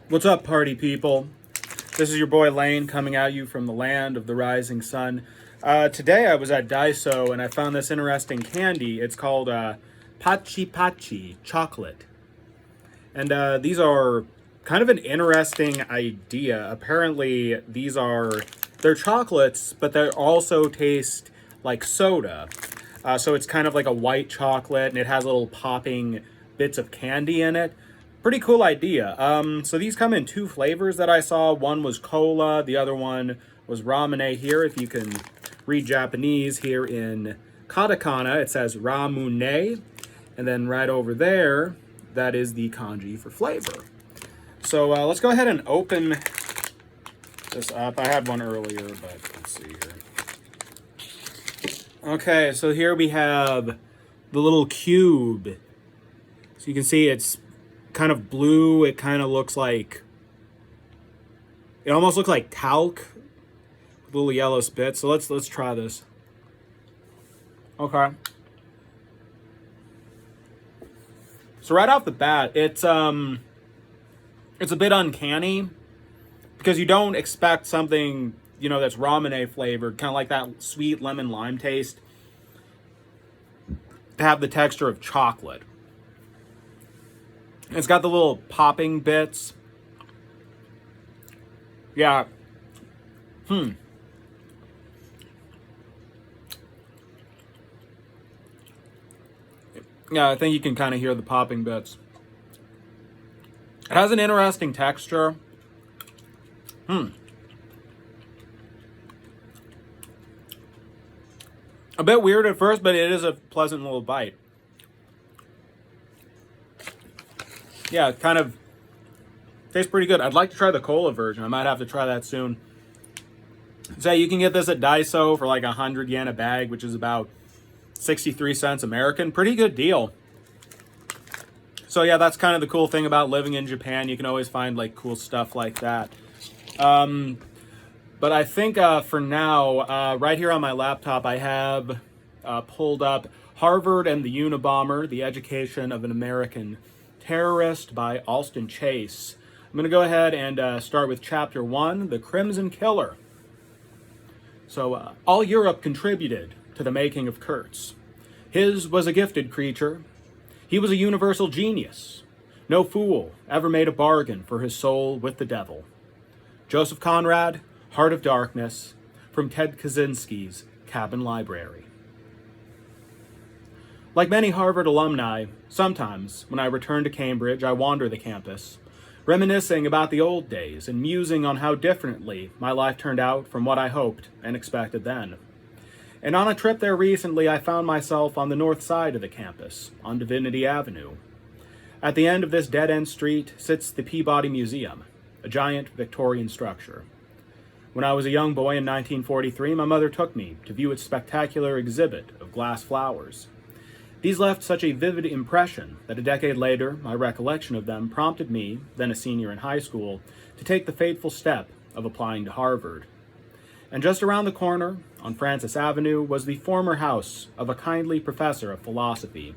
What's up, party people? This is your boy Lane coming at you from the land of the rising sun. Today I was at Daiso and I found this interesting candy. It's called Pachi chocolate. And these are kind of an interesting idea. Apparently, they're chocolates, but they also taste like soda. So it's kind of like a white chocolate and it has little popping bits of candy in it. Pretty cool idea. So these come in two flavors that I saw. One was cola, the other one was ramune. Here, if you can read Japanese, here in katakana, it says Ramune. And then right over there, that is the kanji for flavor. So let's go ahead and open this up. I had one earlier, but let's see here. Okay, so here we have the little cube. So you can see it's kind of blue. It kind of looks like, it almost looks like talc with little yellow spits. So let's try this. Okay. So right off the bat, it's a bit uncanny because you don't expect something, that's ramune flavored, kind of like that sweet lemon lime taste, to have the texture of chocolate. It's got the little popping bits. Yeah. Yeah, I think you can kind of hear the popping bits. It has an interesting texture. A bit weird at first, but it is a pleasant little bite. Yeah, it kind of tastes pretty good. I'd like to try the cola version. I might have to try that soon. So you can get this at Daiso for like 100 yen a bag, which is about 63 cents American. Pretty good deal. So yeah, that's kind of the cool thing about living in Japan. You can always find like cool stuff like that. But I think for now, right here on my laptop, I have pulled up Harvard and the Unabomber, The Education of an American Terrorist by Alston Chase. I'm going to go ahead and start with Chapter 1, The Crimson Killer. So, all Europe contributed to the making of Kurtz. His was a gifted creature. He was a universal genius. No fool ever made a bargain for his soul with the devil. Joseph Conrad, Heart of Darkness, from Ted Kaczynski's Cabin Library. Like many Harvard alumni, sometimes when I return to Cambridge, I wander the campus, reminiscing about the old days and musing on how differently my life turned out from what I hoped and expected then. And on a trip there recently, I found myself on the north side of the campus, on Divinity Avenue. At the end of this dead-end street sits the Peabody Museum, a giant Victorian structure. When I was a young boy in 1943, my mother took me to view its spectacular exhibit of glass flowers. These left such a vivid impression that a decade later, my recollection of them prompted me, then a senior in high school, to take the fateful step of applying to Harvard. And just around the corner, on Francis Avenue, was the former house of a kindly professor of philosophy,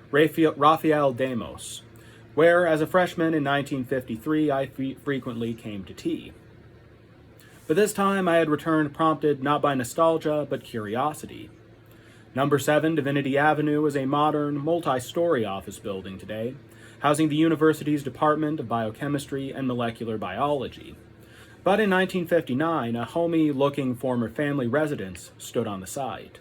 Raphael Demos, where, as a freshman in 1953, I frequently came to tea. But this time I had returned prompted not by nostalgia, but curiosity. Number 7 Divinity Avenue is a modern, multi-story office building today, housing the university's Department of Biochemistry and Molecular Biology. But in 1959, a homey-looking former family residence stood on the site.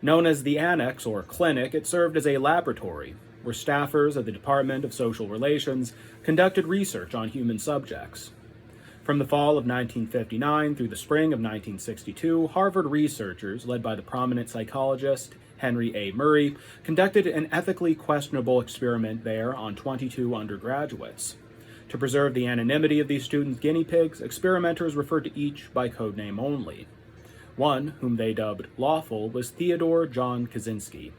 Known as the Annex, or Clinic, it served as a laboratory, where staffers of the Department of Social Relations conducted research on human subjects. From the fall of 1959 through the spring of 1962, Harvard researchers, led by the prominent psychologist Henry A. Murray, conducted an ethically questionable experiment there on 22 undergraduates. To preserve the anonymity of these students' guinea pigs, experimenters referred to each by codename only. One, whom they dubbed Lawful, was Theodore John Kaczynski,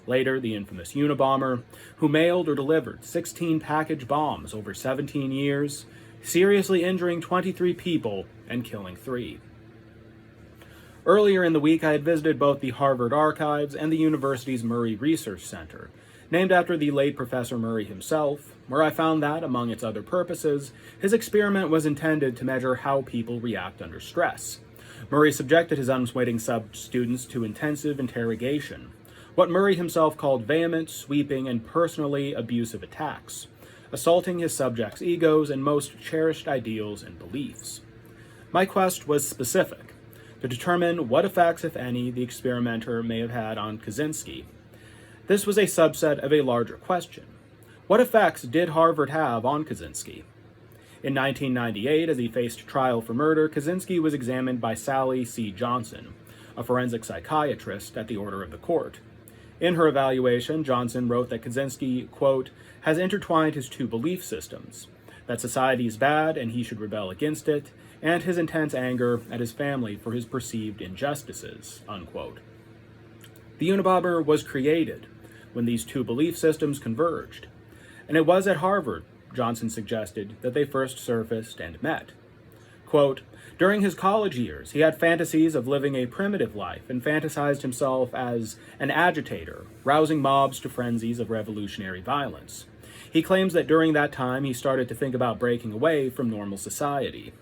later the infamous Unabomber, who mailed or delivered 16 package bombs over 17 years, seriously injuring 23 people and killing 3. Earlier in the week, I had visited both the Harvard Archives and the university's Murray Research Center, named after the late Professor Murray himself, where I found that, among its other purposes, his experiment was intended to measure how people react under stress. Murray subjected his unwitting students to intensive interrogation, what Murray himself called vehement, sweeping, and personally abusive attacks, assaulting his subjects' egos and most cherished ideals and beliefs. My quest was specific, to determine what effects, if any, the experimenter may have had on Kaczynski. This was a subset of a larger question. What effects did Harvard have on Kaczynski? In 1998, as he faced trial for murder, Kaczynski was examined by Sally C. Johnson, a forensic psychiatrist at the order of the court. In her evaluation, Johnson wrote that Kaczynski, quote, has intertwined his two belief systems, that society is bad and he should rebel against it, and his intense anger at his family for his perceived injustices, unquote. The Unabomber was created when these two belief systems converged, and it was at Harvard, Johnson suggested, that they first surfaced and met. Quote, during his college years, he had fantasies of living a primitive life and fantasized himself as an agitator, rousing mobs to frenzies of revolutionary violence. He claims that during that time he started to think about breaking away from normal society.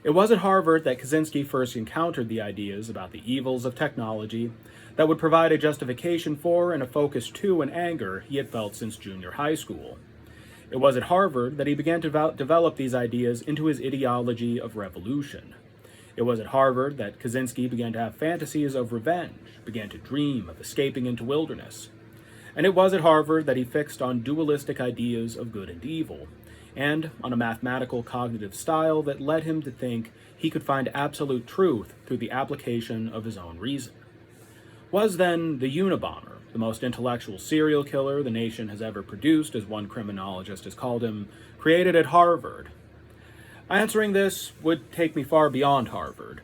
It was at Harvard that Kaczynski first encountered the ideas about the evils of technology that would provide a justification for and a focus to an anger he had felt since junior high school. It was at Harvard that he began to develop these ideas into his ideology of revolution. It was at Harvard that Kaczynski began to have fantasies of revenge, began to dream of escaping into wilderness. And it was at Harvard that he fixed on dualistic ideas of good and evil, and on a mathematical cognitive style that led him to think he could find absolute truth through the application of his own reason. Was then the Unabomber, the most intellectual serial killer the nation has ever produced, as one criminologist has called him, created at Harvard? Answering this would take me far beyond Harvard,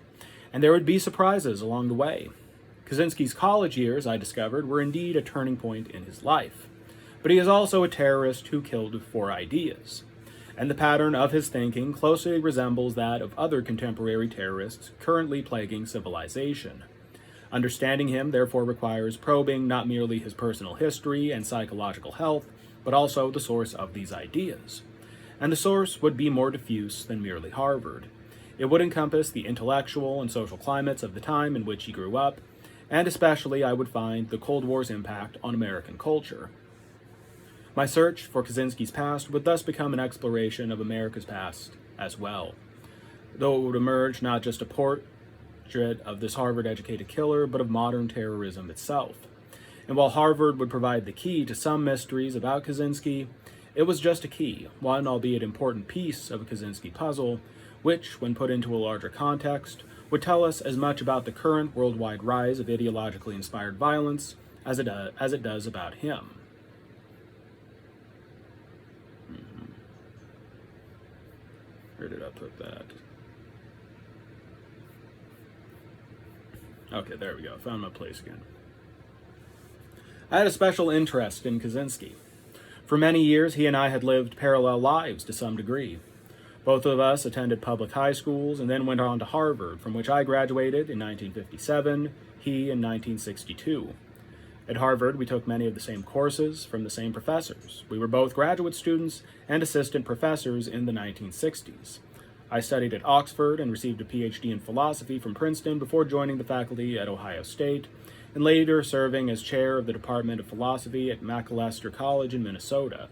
and there would be surprises along the way. Kaczynski's college years, I discovered, were indeed a turning point in his life, but he is also a terrorist who killed for ideas, and the pattern of his thinking closely resembles that of other contemporary terrorists currently plaguing civilization. Understanding him, therefore, requires probing not merely his personal history and psychological health, but also the source of these ideas. And the source would be more diffuse than merely Harvard. It would encompass the intellectual and social climates of the time in which he grew up, and especially, I would find, the Cold War's impact on American culture. My search for Kaczynski's past would thus become an exploration of America's past as well, though it would emerge not just a portrait of this Harvard-educated killer, but of modern terrorism itself. And while Harvard would provide the key to some mysteries about Kaczynski, it was just a key, one albeit important piece of a Kaczynski puzzle, which, when put into a larger context, would tell us as much about the current worldwide rise of ideologically inspired violence as it does about him. Where did I put that? Okay, there we go. I found my place again. I had a special interest in Kaczynski. For many years, he and I had lived parallel lives to some degree. Both of us attended public high schools and then went on to Harvard, from which I graduated in 1957, he in 1962. At Harvard, we took many of the same courses from the same professors. We were both graduate students and assistant professors in the 1960s. I studied at Oxford and received a PhD in philosophy from Princeton before joining the faculty at Ohio State, and later serving as chair of the Department of Philosophy at Macalester College in Minnesota.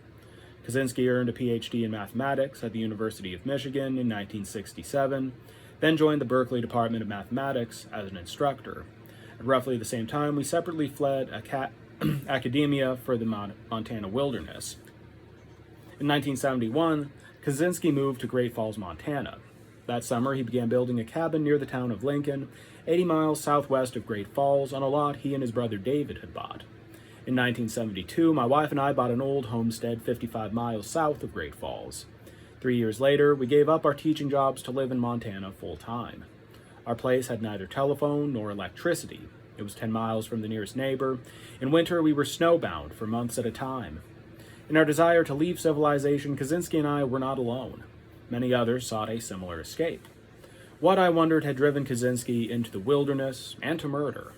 Kaczynski earned a PhD in mathematics at the University of Michigan in 1967, then joined the Berkeley Department of Mathematics as an instructor. At roughly the same time, we separately fled academia for the Montana wilderness. In 1971, Kaczynski moved to Great Falls, Montana. That summer, he began building a cabin near the town of Lincoln, 80 miles southwest of Great Falls, on a lot he and his brother David had bought. In 1972, my wife and I bought an old homestead 55 miles south of Great Falls. 3 years later, we gave up our teaching jobs to live in Montana full-time. Our place had neither telephone nor electricity. It was 10 miles from the nearest neighbor. In winter, we were snowbound for months at a time. In our desire to leave civilization, Kaczynski and I were not alone. Many others sought a similar escape. What, I wondered, had driven Kaczynski into the wilderness and to murder?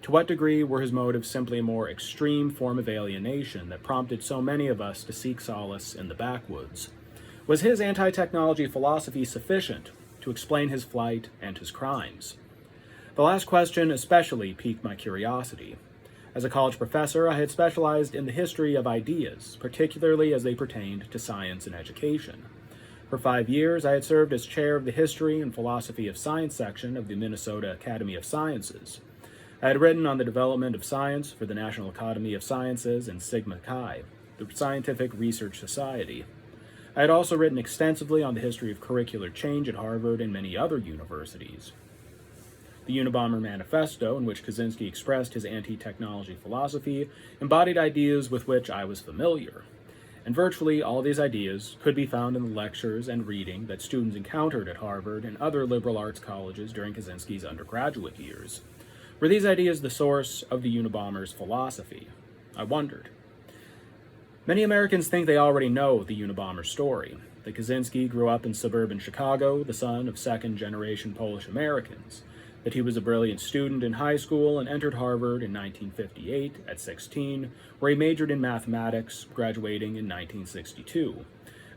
To what degree were his motives simply a more extreme form of alienation that prompted so many of us to seek solace in the backwoods? Was his anti-technology philosophy sufficient to explain his flight and his crimes? The last question especially piqued my curiosity. As a college professor, I had specialized in the history of ideas, particularly as they pertained to science and education. For 5 years, I had served as chair of the History and Philosophy of Science section of the Minnesota Academy of Sciences. I had written on the development of science for the National Academy of Sciences and Sigma Chi, the Scientific Research Society. I had also written extensively on the history of curricular change at Harvard and many other universities. The Unabomber Manifesto, in which Kaczynski expressed his anti-technology philosophy, embodied ideas with which I was familiar. And virtually all these ideas could be found in the lectures and reading that students encountered at Harvard and other liberal arts colleges during Kaczynski's undergraduate years. Were these ideas the source of the Unabomber's philosophy? I wondered. Many Americans think they already know the Unabomber story, that Kaczynski grew up in suburban Chicago, the son of second-generation Polish Americans, that he was a brilliant student in high school and entered Harvard in 1958 at 16, where he majored in mathematics, graduating in 1962,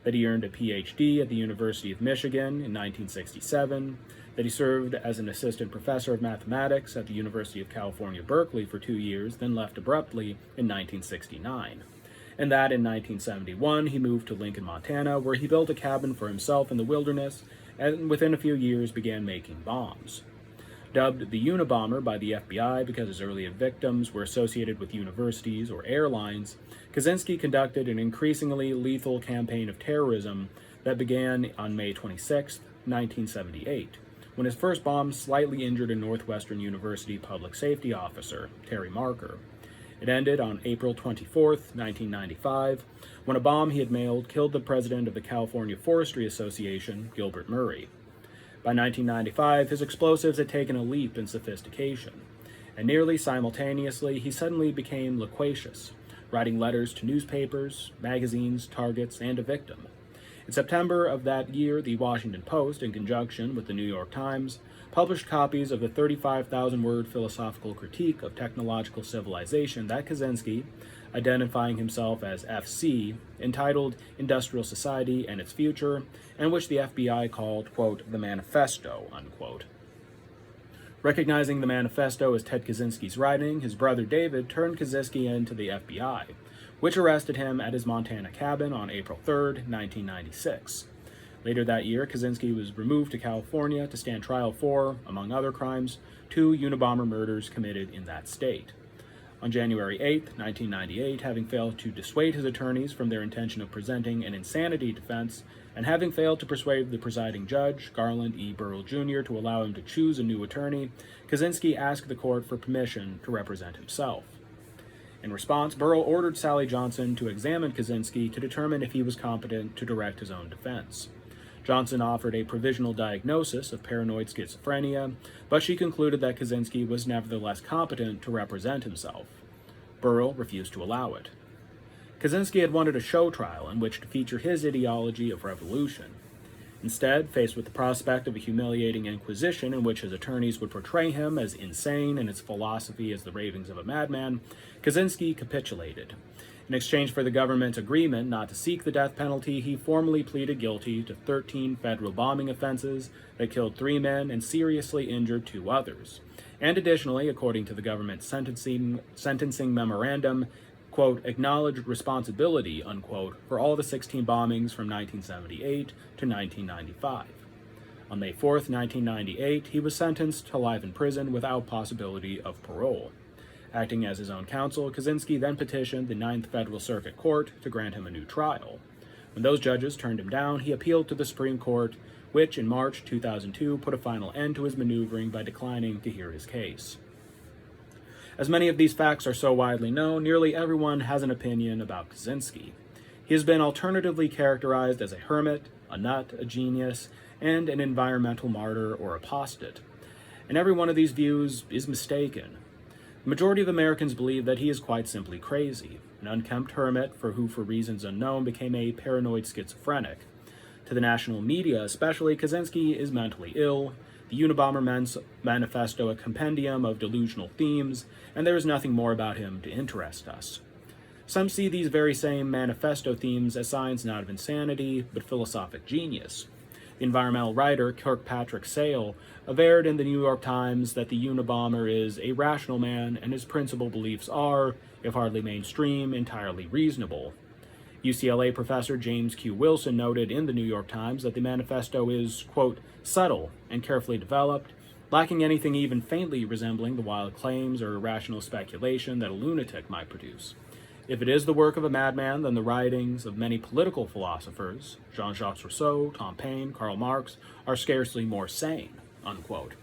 that he earned a PhD at the University of Michigan in 1967, that he served as an assistant professor of mathematics at the University of California, Berkeley for 2 years, then left abruptly in 1969, and that in 1971 he moved to Lincoln, Montana, where he built a cabin for himself in the wilderness and within a few years began making bombs. Dubbed the Unabomber by the FBI because his early victims were associated with universities or airlines, Kaczynski conducted an increasingly lethal campaign of terrorism that began on May 26, 1978, when his first bomb slightly injured a Northwestern University public safety officer, Terry Marker. It ended on April 24, 1995, when a bomb he had mailed killed the president of the California Forestry Association, Gilbert Murray. By 1995, his explosives had taken a leap in sophistication, and nearly simultaneously, he suddenly became loquacious, writing letters to newspapers, magazines, targets, and a victim. In September of that year, the Washington Post, in conjunction with the New York Times, published copies of the 35,000-word philosophical critique of technological civilization that Kaczynski, identifying himself as FC, entitled Industrial Society and Its Future, and which the FBI called, quote, the Manifesto, unquote. Recognizing the Manifesto as Ted Kaczynski's writing, his brother David turned Kaczynski into the FBI, which arrested him at his Montana cabin on April 3, 1996. Later that year, Kaczynski was removed to California to stand trial for, among other crimes, 2 Unabomber murders committed in that state. On January 8, 1998, having failed to dissuade his attorneys from their intention of presenting an insanity defense, and having failed to persuade the presiding judge, Garland E. Burrell Jr., to allow him to choose a new attorney, Kaczynski asked the court for permission to represent himself. In response, Burrell ordered Sally Johnson to examine Kaczynski to determine if he was competent to direct his own defense. Johnson offered a provisional diagnosis of paranoid schizophrenia, but she concluded that Kaczynski was nevertheless competent to represent himself. Burrell refused to allow it. Kaczynski had wanted a show trial in which to feature his ideology of revolution. Instead, faced with the prospect of a humiliating inquisition in which his attorneys would portray him as insane and his philosophy as the ravings of a madman, Kaczynski capitulated. In exchange for the government's agreement not to seek the death penalty, he formally pleaded guilty to 13 federal bombing offenses that killed 3 men and seriously injured 2 others. And additionally, according to the government's sentencing memorandum, quote, acknowledged responsibility, unquote, for all the 16 bombings from 1978 to 1995. On May 4th, 1998, he was sentenced to life in prison without possibility of parole. Acting as his own counsel, Kaczynski then petitioned the Ninth Federal Circuit Court to grant him a new trial. When those judges turned him down, he appealed to the Supreme Court, which in March 2002 put a final end to his maneuvering by declining to hear his case. As many of these facts are so widely known, nearly everyone has an opinion about Kaczynski. He has been alternatively characterized as a hermit, a nut, a genius, and an environmental martyr or apostate. And every one of these views is mistaken. The majority of Americans believe that he is quite simply crazy, an unkempt hermit who, for reasons unknown, became a paranoid schizophrenic. To the national media especially, Kaczynski is mentally ill, the Unabomber Manifesto a compendium of delusional themes, and there is nothing more about him to interest us. Some see these very same manifesto themes as signs not of insanity, but philosophic genius. The environmental writer Kirkpatrick Sale averred in the New York Times that the Unabomber is a rational man and his principal beliefs are, if hardly mainstream, entirely reasonable. UCLA professor James Q. Wilson noted in the New York Times that the manifesto is, quote, subtle and carefully developed, lacking anything even faintly resembling the wild claims or irrational speculation that a lunatic might produce. If it is the work of a madman, then the writings of many political philosophers, Jean-Jacques Rousseau, Tom Paine, Karl Marx, are scarcely more sane, unquote.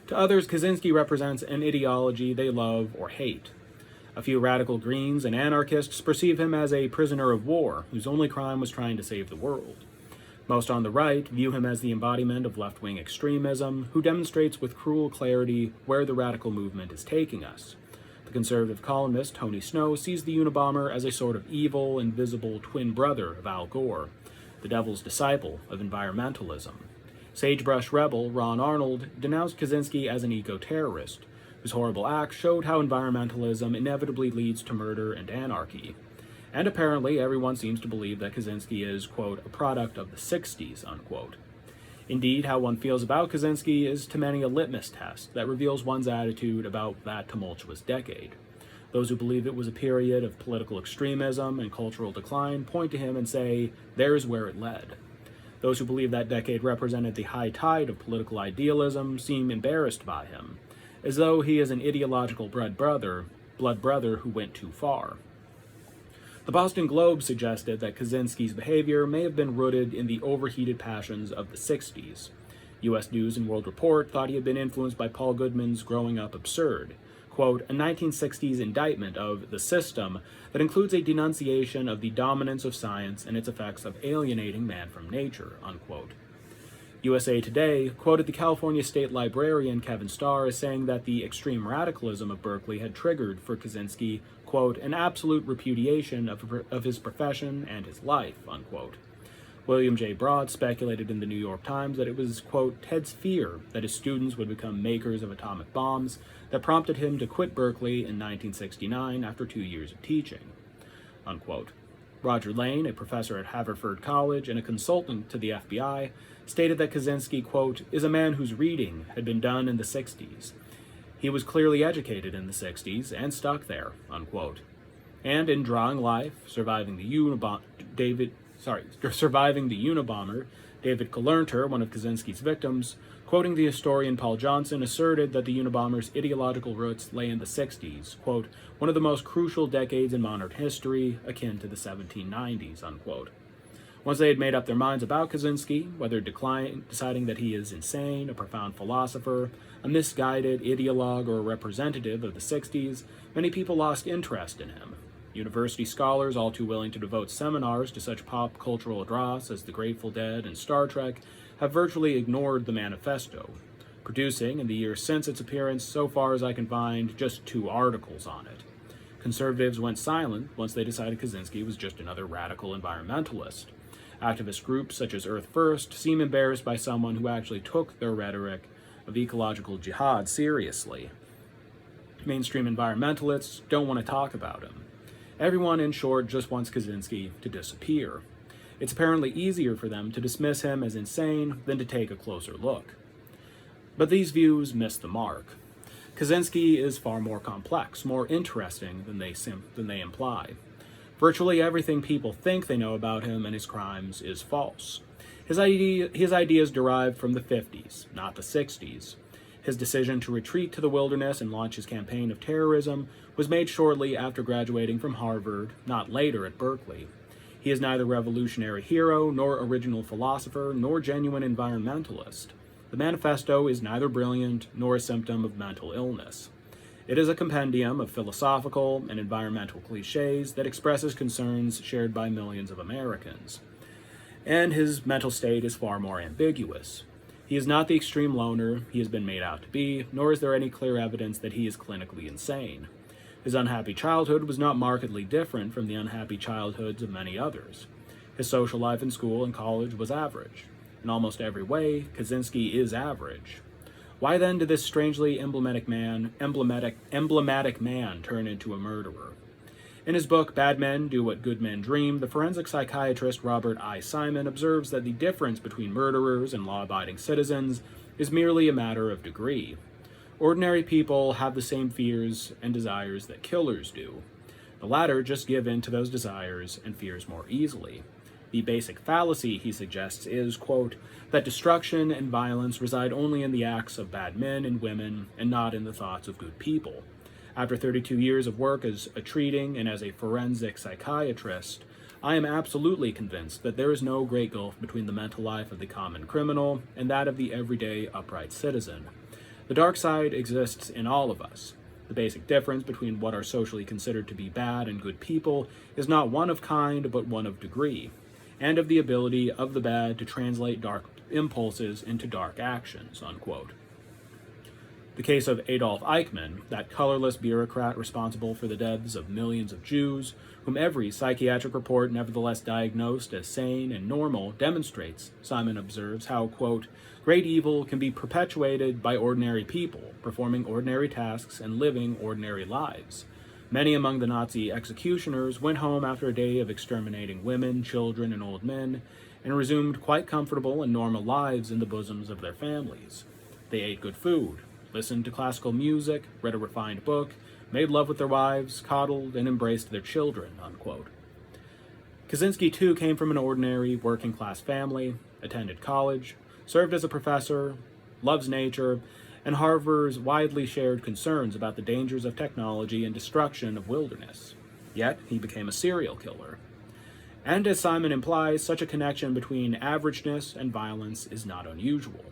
To others, Kaczynski represents an ideology they love or hate. A few radical Greens and anarchists perceive him as a prisoner of war whose only crime was trying to save the world. Most on the right view him as the embodiment of left-wing extremism who demonstrates with cruel clarity where the radical movement is taking us. The conservative columnist Tony Snow sees the Unabomber as a sort of evil, invisible twin brother of Al Gore, the devil's disciple of environmentalism. Sagebrush rebel Ron Arnold denounced Kaczynski as an eco-terrorist, whose horrible acts showed how environmentalism inevitably leads to murder and anarchy. And apparently everyone seems to believe that Kaczynski is, quote, a product of the 60s, unquote. Indeed, how one feels about Kaczynski is to many a litmus test that reveals one's attitude about that tumultuous decade. Those who believe it was a period of political extremism and cultural decline point to him and say, there's where it led. Those who believe that decade represented the high tide of political idealism seem embarrassed by him, as though he is an ideological blood brother who went too far. The Boston Globe suggested that Kaczynski's behavior may have been rooted in the overheated passions of the 60s. U.S. News and World Report thought he had been influenced by Paul Goodman's Growing Up Absurd, quote, a 1960s indictment of the system that includes a denunciation of the dominance of science and its effects of alienating man from nature, unquote. USA Today quoted the California State Librarian Kevin Starr as saying that the extreme radicalism of Berkeley had triggered for Kaczynski, quote, an absolute repudiation of his profession and his life, unquote. William J. Broad speculated in the New York Times that it was, quote, Ted's fear that his students would become makers of atomic bombs that prompted him to quit Berkeley in 1969 after 2 years of teaching, unquote. Roger Lane, a professor at Haverford College and a consultant to the FBI, stated that Kaczynski, quote, is a man whose reading had been done in the 60s. He was clearly educated in the 60s and stuck there, unquote. And in Drawing Life, Surviving the Unabomber, David Kalernter, one of Kaczynski's victims, quoting the historian Paul Johnson, asserted that the Unabomber's ideological roots lay in the 60s, quote, one of the most crucial decades in modern history, akin to the 1790s, unquote. Once they had made up their minds about Kaczynski, whether deciding that he is insane, a profound philosopher, a misguided ideologue, or a representative of the 60s, many people lost interest in him. University scholars, all too willing to devote seminars to such pop cultural dross as the Grateful Dead and Star Trek, have virtually ignored the manifesto, producing, in the years since its appearance, so far as I can find, just 2 articles on it. Conservatives went silent once they decided Kaczynski was just another radical environmentalist. Activist groups such as Earth First seem embarrassed by someone who actually took their rhetoric of ecological jihad seriously. Mainstream environmentalists don't want to talk about him. Everyone, in short, just wants Kaczynski to disappear. It's apparently easier for them to dismiss him as insane than to take a closer look. But these views miss the mark. Kaczynski is far more complex, more interesting than they imply. Virtually everything people think they know about him and his crimes is false. His ideas derived from the 50s, not the 60s. His decision to retreat to the wilderness and launch his campaign of terrorism was made shortly after graduating from Harvard, not later at Berkeley. He is neither revolutionary hero, nor original philosopher, nor genuine environmentalist. The manifesto is neither brilliant nor a symptom of mental illness. It is a compendium of philosophical and environmental cliches that expresses concerns shared by millions of Americans. And his mental state is far more ambiguous. He is not the extreme loner he has been made out to be, nor is there any clear evidence that he is clinically insane. His unhappy childhood was not markedly different from the unhappy childhoods of many others. His social life in school and college was average. In almost every way, Kaczynski is average. Why then did this strangely emblematic man turn into a murderer? In his book, Bad Men Do What Good Men Dream, the forensic psychiatrist Robert I. Simon observes that the difference between murderers and law-abiding citizens is merely a matter of degree. Ordinary people have the same fears and desires that killers do. The latter just give in to those desires and fears more easily. The basic fallacy, he suggests, is, quote, that destruction and violence reside only in the acts of bad men and women and not in the thoughts of good people. After 32 years of work as a treating and as a forensic psychiatrist, I am absolutely convinced that there is no great gulf between the mental life of the common criminal and that of the everyday upright citizen. The dark side exists in all of us. The basic difference between what are socially considered to be bad and good people is not one of kind, but one of degree, and of the ability of the bad to translate dark impulses into dark actions, unquote. The case of Adolf Eichmann, that colorless bureaucrat responsible for the deaths of millions of Jews, whom every psychiatric report nevertheless diagnosed as sane and normal, demonstrates, Simon observes, how, quote, great evil can be perpetuated by ordinary people, performing ordinary tasks and living ordinary lives. Many among the Nazi executioners went home after a day of exterminating women, children, and old men, and resumed quite comfortable and normal lives in the bosoms of their families. They ate good food, listened to classical music, read a refined book, made love with their wives, coddled, and embraced their children, unquote. Kaczynski, too, came from an ordinary working-class family, attended college, served as a professor, loves nature, and harbors widely shared concerns about the dangers of technology and destruction of wilderness. Yet, he became a serial killer. And as Simon implies, such a connection between averageness and violence is not unusual.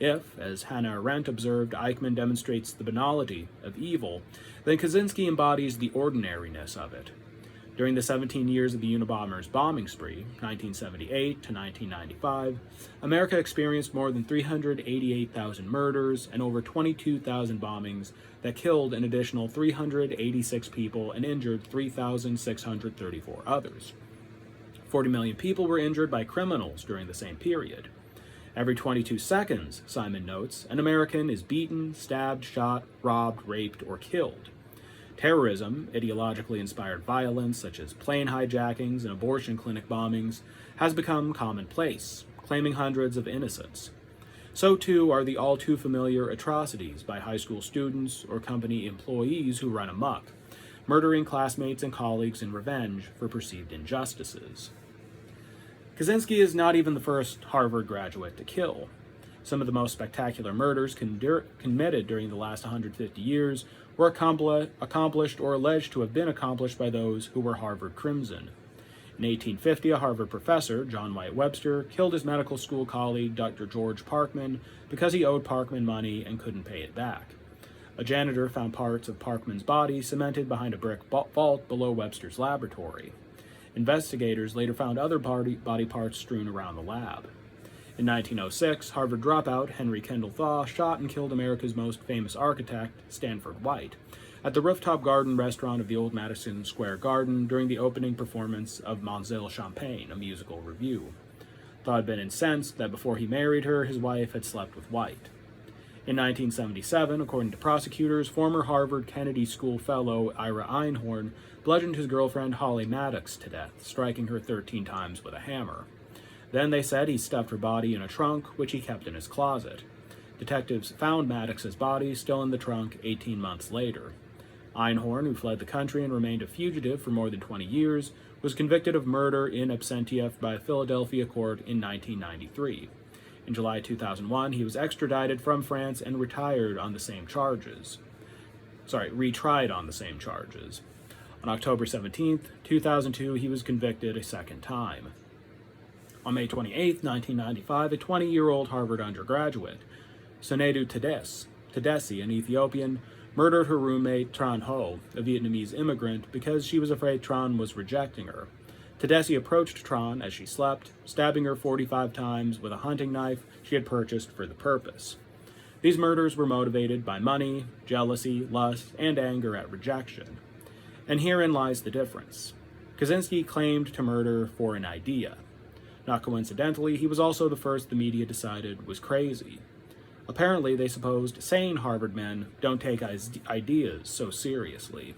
If, as Hannah Arendt observed, Eichmann demonstrates the banality of evil, then Kaczynski embodies the ordinariness of it. During the 17 years of the Unabomber's bombing spree, 1978 to 1995, America experienced more than 388,000 murders and over 22,000 bombings that killed an additional 386 people and injured 3,634 others. 40 million people were injured by criminals during the same period. Every 22 seconds, Simon notes, an American is beaten, stabbed, shot, robbed, raped, or killed. Terrorism, ideologically inspired violence such as plane hijackings and abortion clinic bombings, has become commonplace, claiming hundreds of innocents. So too are the all too familiar atrocities by high school students or company employees who run amok, murdering classmates and colleagues in revenge for perceived injustices. Kaczynski is not even the first Harvard graduate to kill. Some of the most spectacular murders committed during the last 150 years were accomplished or alleged to have been accomplished by those who were Harvard Crimson. In 1850, a Harvard professor, John White Webster, killed his medical school colleague, Dr. George Parkman, because he owed Parkman money and couldn't pay it back. A janitor found parts of Parkman's body cemented behind a brick vault below Webster's laboratory. Investigators later found other body parts strewn around the lab. In 1906, Harvard dropout Henry Kendall Thaw shot and killed America's most famous architect, Stanford White, at the rooftop garden restaurant of the old Madison Square Garden during the opening performance of Mademoiselle Champagne, a musical revue. Thaw had been incensed that before he married her, his wife had slept with White. In 1977, according to prosecutors, former Harvard Kennedy School fellow Ira Einhorn bludgeoned his girlfriend Holly Maddox to death, striking her 13 times with a hammer. Then they said he stuffed her body in a trunk, which he kept in his closet. Detectives found Maddox's body still in the trunk 18 months later. Einhorn, who fled the country and remained a fugitive for more than 20 years, was convicted of murder in absentia by a Philadelphia court in 1993. In July 2001, he was extradited from France and retried on the same charges. On October 17, 2002, he was convicted a second time. On May 28, 1995, a 20-year-old Harvard undergraduate, Sonedu Tedesi, an Ethiopian, murdered her roommate Tran Ho, a Vietnamese immigrant, because she was afraid Tran was rejecting her. Tedesi approached Tran as she slept, stabbing her 45 times with a hunting knife she had purchased for the purpose. These murders were motivated by money, jealousy, lust, and anger at rejection. And herein lies the difference. Kaczynski claimed to murder for an idea. Not coincidentally, he was also the first the media decided was crazy. Apparently, they supposed sane Harvard men don't take ideas so seriously.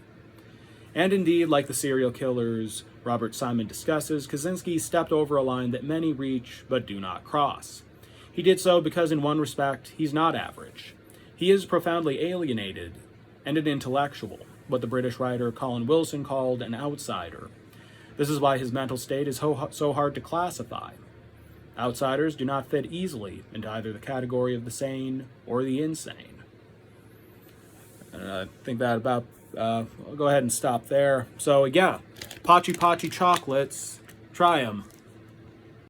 And indeed, like the serial killers Robert Simon discusses, Kaczynski stepped over a line that many reach but do not cross. He did so because in one respect, he's not average. He is profoundly alienated and an intellectual, what the British writer Colin Wilson called an outsider. This is why his mental state is so hard to classify. Outsiders do not fit easily into either the category of the sane or the insane. And I think that about, I'll go ahead and stop there. So yeah, Pachi chocolates, try them.